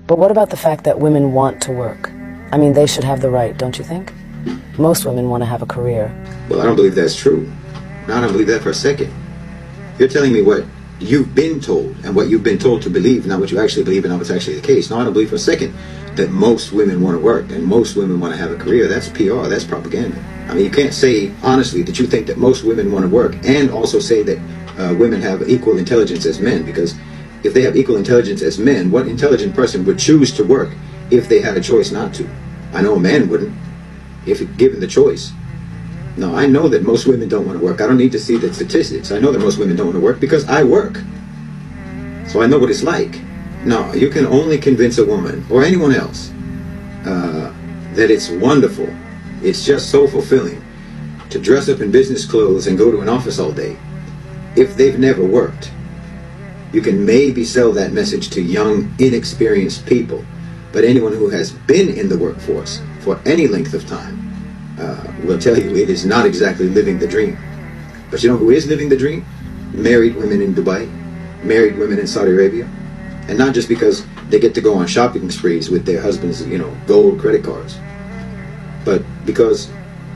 But what about the fact that women want to work? I mean, they should have the right, don't you think? Most women want to have a career. Well, I don't believe that's true. No, I don't believe that for a second. You're telling me what you've been told and what you've been told to believe, not what you actually believe and not what's actually the case. No, I don't believe for a second that most women want to work and most women want to have a career. That's PR, that's propaganda. I mean, you can't say honestly that you think that most women want to work and also say that women have equal intelligence as men, because if they have equal intelligence as men, what intelligent person would choose to work if they had a choice not to? I know a man wouldn't, if given the choice. No, I know that most women don't want to work. I don't need to see the statistics. I know that most women don't want to work because I work. So I know what it's like. No, you can only convince a woman or anyone else that it's wonderful, it's just so fulfilling to dress up in business clothes and go to an office all day if they've never worked. You can maybe sell that message to young, inexperienced people, but anyone who has been in the workforce for any length of time will tell you it is not exactly living the dream. But you know who is living the dream? Married women in Dubai, married women in Saudi Arabia, and not just because they get to go on shopping sprees with their husbands, gold credit cards, but because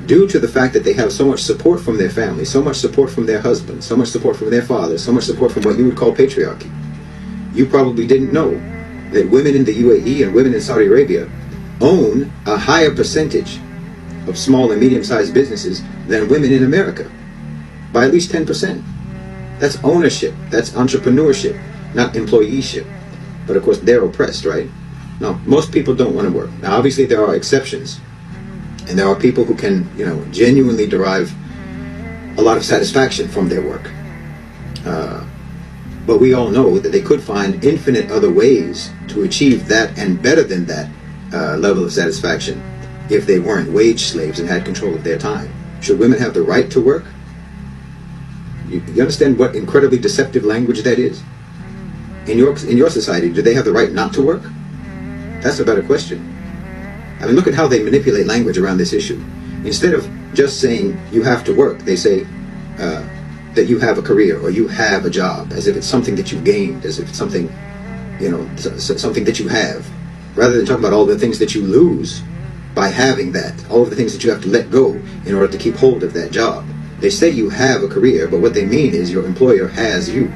due to the fact that they have so much support from their family, so much support from their husbands, so much support from their fathers, so much support from what you would call patriarchy. You probably didn't know that women in the UAE and women in Saudi Arabia own a higher percentage of small and medium-sized businesses than women in America, by at least 10%. That's ownership, that's entrepreneurship, not employeeship. But of course, they're oppressed, right? Now, most people don't want to work. Now, obviously, there are exceptions. And there are people who can, genuinely derive a lot of satisfaction from their work. But we all know that they could find infinite other ways to achieve that and better than that level of satisfaction if they weren't wage slaves and had control of their time. Should women have the right to work? You understand what incredibly deceptive language that is? In your society, do they have the right not to work? That's a better question. I mean, look at how they manipulate language around this issue. Instead of just saying you have to work, they say that you have a career or you have a job, as if it's something that you gained, as if it's something, something that you have, rather than talking about all the things that you lose by having that, all of the things that you have to let go in order to keep hold of that job. They say you have a career, but what they mean is your employer has you.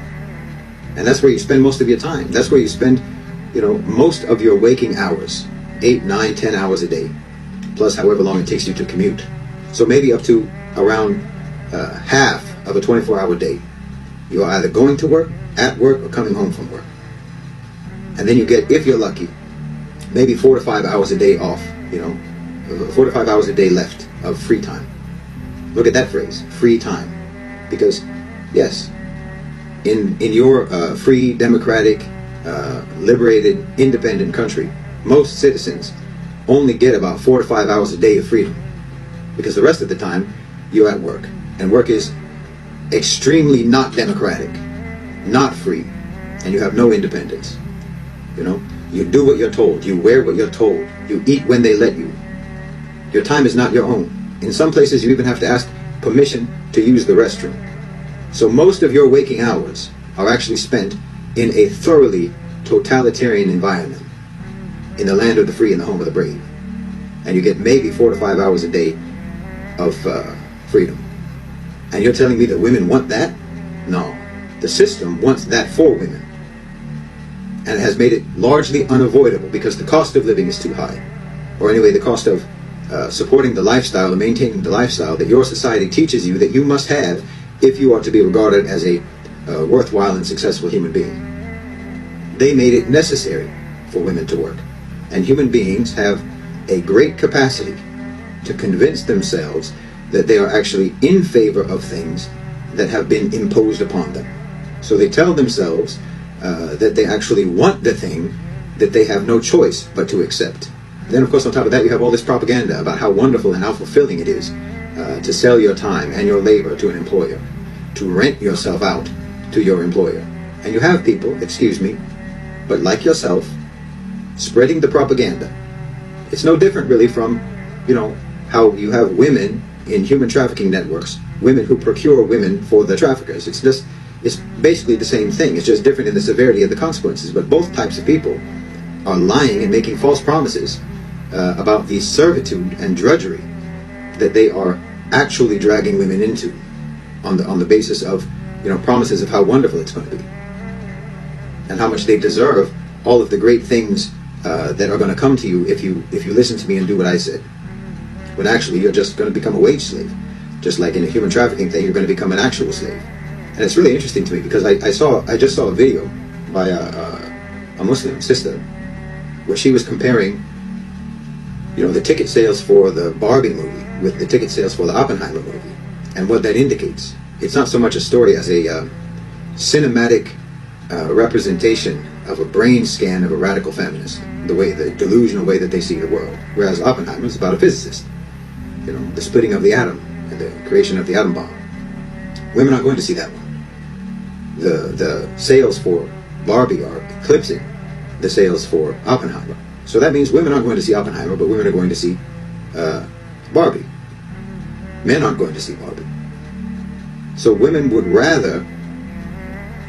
And that's where you spend most of your time. That's where you spend, most of your waking hours. 8, 9, 10 hours a day, plus however long it takes you to commute. So maybe up to around half of a 24-hour day, you are either going to work, at work, or coming home from work. And then you get, if you're lucky, maybe 4 to 5 hours a day off, 4 to 5 hours a day left of free time. Look at that phrase, free time. Because, yes, in your free, democratic, liberated, independent country, most citizens only get about 4 to 5 hours a day of freedom, because the rest of the time you're at work, and work is extremely not democratic, not free, and you have no independence. You do what you're told, you wear what you're told, you eat when they let you. Your time is not your own. In some places you even have to ask permission to use the restroom. So most of your waking hours are actually spent in a thoroughly totalitarian environment, in the land of the free and the home of the brave. And you get maybe 4 to 5 hours a day of freedom. And you're telling me that women want that? No. The system wants that for women. And has made it largely unavoidable because the cost of living is too high. Or anyway, the cost of supporting the lifestyle and maintaining the lifestyle that your society teaches you that you must have if you are to be regarded as a worthwhile and successful human being. They made it necessary for women to work. And human beings have a great capacity to convince themselves that they are actually in favor of things that have been imposed upon them. So they tell themselves that they actually want the thing that they have no choice but to accept. Then, of course, on top of that, you have all this propaganda about how wonderful and how fulfilling it is to sell your time and your labor to an employer, to rent yourself out to your employer. And you have people, excuse me, but like yourself, spreading the propaganda. It's no different really from, how you have women in human trafficking networks, women who procure women for the traffickers. It's basically the same thing. It's just different in the severity of the consequences. But both types of people are lying and making false promises about the servitude and drudgery that they are actually dragging women into on the basis of, promises of how wonderful it's going to be and how much they deserve all of the great things that are going to come to you if you listen to me and do what I said. When actually you're just going to become a wage slave. Just like in a human trafficking thing, you're going to become an actual slave. And it's really interesting to me because I just saw a video by a Muslim sister where she was comparing, the ticket sales for the Barbie movie with the ticket sales for the Oppenheimer movie, and what that indicates. It's not so much a story as a cinematic representation of a brain scan of a radical feminist, the delusional way that they see the world. Whereas Oppenheimer is about a physicist, the splitting of the atom and the creation of the atom bomb. Women aren't going to see that one. The sales for Barbie are eclipsing the sales for Oppenheimer. So that means women aren't going to see Oppenheimer, but women are going to see Barbie. Men aren't going to see Barbie. So women would rather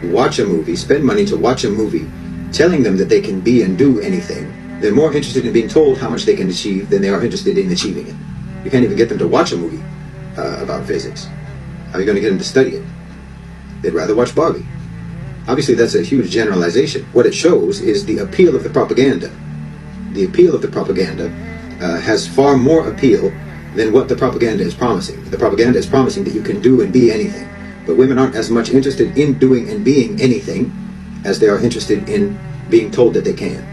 watch a movie, spend money to watch a movie, telling them that they can be and do anything. They're more interested in being told how much they can achieve than they are interested in achieving it. You can't even get them to watch a movie about physics. How are you going to get them to study it? They'd rather watch Barbie. Obviously, that's a huge generalization. What it shows is the appeal of the propaganda. The appeal of the propaganda has far more appeal than what the propaganda is promising. The propaganda is promising that you can do and be anything. But women aren't as much interested in doing and being anything as they are interested in being told that they can.